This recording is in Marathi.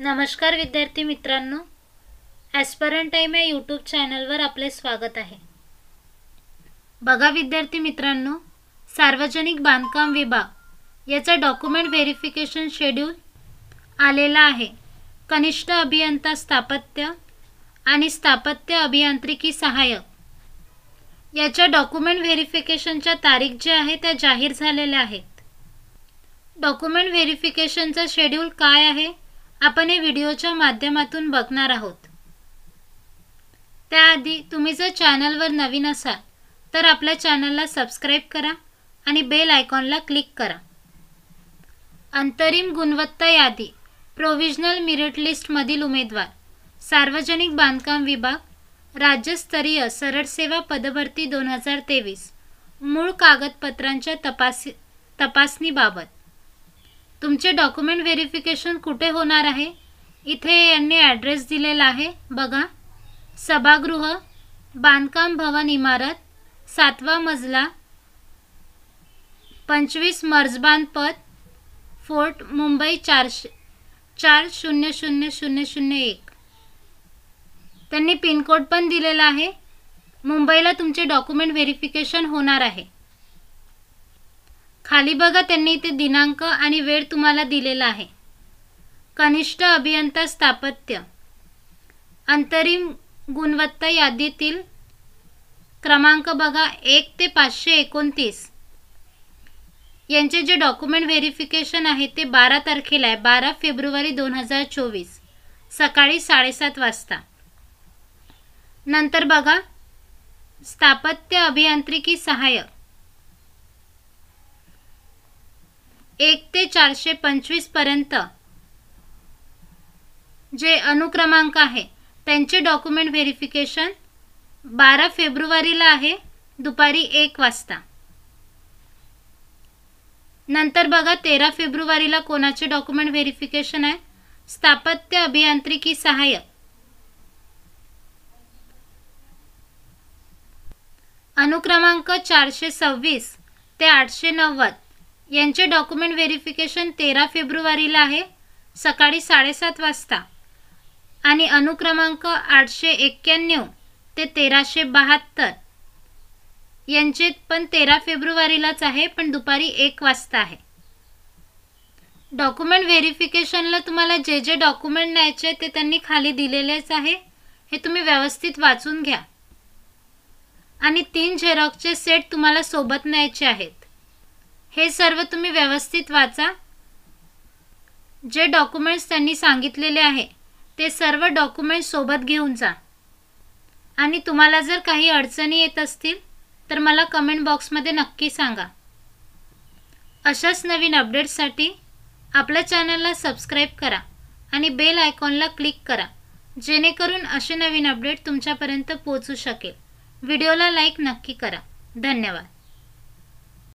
नमस्कार विद्यार्थी मित्रांनो, ॲस्परंट टाइम या यूट्यूब चॅनलवर आपले स्वागत आहे। बघा विद्यार्थी मित्रांनो, सार्वजनिक बांधकाम विभाग याचा डॉक्युमेंट व्हेरिफिकेशन शेड्यूल आलेला आहे। कनिष्ठ अभियंता स्थापत्य आणि स्थापत्य अभियांत्रिकी सहाय्यक याच्या डॉक्युमेंट व्हेरिफिकेशनच्या तारीख जे आहे त्या जाहीर झालेल्या आहेत। डॉक्युमेंट व्हेरिफिकेशनचा शेड्यूल काय आहे आपण हे व्हिडिओच्या माध्यमातून बघणार आहोत। त्याआधी तुम्ही जर चॅनलवर नवीन असाल तर आपल्या चॅनलला सबस्क्राइब करा आणि बेल आयकॉनला क्लिक करा। अंतरिम गुणवत्ता यादी प्रोविजनल मेरिट लिस्ट मधील उमेदवार सार्वजनिक बांधकाम विभाग राज्यस्तरीय सरळ सेवा पदभरती 2023 मूळ कागदपत्रांच्या तपासणीबाबत तुमचे डॉक्युमेंट व्हेरिफिकेशन कुठे होणार आहे इथे यांनी ॲड्रेस दिलेला आहे। बघा, सभागृह बांधकाम भवन इमारत 7वा मजला 25 मर्जबान पथ फोर्ट मुंबई 400001। त्यांनी पिन कोड पण दिलेला आहे। मुंबईला तुमचे डॉक्युमेंट व्हेरिफिकेशन होणार आहे। खाली बघा त्यांनी इथे दिनांक आणि वेळ तुम्हाला दिलेला आहे। कनिष्ठ अभियंता स्थापत्य अंतरिम गुणवत्ता यादीतील क्रमांक बघा 1 ते 529 यांचे जे डॉक्युमेंट व्हेरिफिकेशन आहे ते 12 तारखेला आहे, 12 फेब्रुवारी 2024 सकाळी 7:30 वाजता। नंतर बघा स्थापत्य अभियांत्रिकी सहाय्यक 1 ते 425 पर्यंत जे अनुक्रमांक आहे त्यांचे डॉक्युमेंट व्हेरिफिकेशन 12 फेब्रुवारीला आहे दुपारी 1 वाजता। नंतर बघा 13 फेब्रुवारीला कोणाचे डॉक्युमेंट व्हेरिफिकेशन आहे, स्थापत्य अभियांत्रिकी सहाय्यक अनुक्रमांक 426 ते 890 यांचे डॉक्युमेंट व्हेरिफिकेशन 13 फेब्रुवारीला आहे सकाळी 7:30 वाजता आणि अनुक्रमांक 891 ते 1372 यांचे पण 13 फेब्रुवारीलाच आहे पण दुपारी 1 वाजता आहे। डॉक्युमेंट व्हेरिफिकेशनला तुम्हाला जे जे डॉक्युमेंट न्यायचे ते त्यांनी खाली दिलेलेच आहे, हे तुम्ही व्यवस्थित वाचून घ्या। आणि 3 झेरॉक्सचे सेट तुम्हाला सोबत न्यायचे आहेत। हे सर्व तुम्ही व्यवस्थित वाचा। जे डॉक्युमेंट्स त्यांनी सांगितलेले आहे ते सर्व डॉक्युमेंट्स सोबत घेऊन जा। आणि तुम्हाला जर काही अडचणी येत असतील तर मला कमेंट बॉक्समध्ये नक्की सांगा। अशाच नवीन अपडेट्ससाठी आपल्या चॅनलला सबस्क्राइब करा आणि बेल आयकॉनला क्लिक करा जेणेकरून असे नवीन अपडेट तुमच्यापर्यंत पोहोचू शकेल। व्हिडिओला लाईक नक्की करा। धन्यवाद।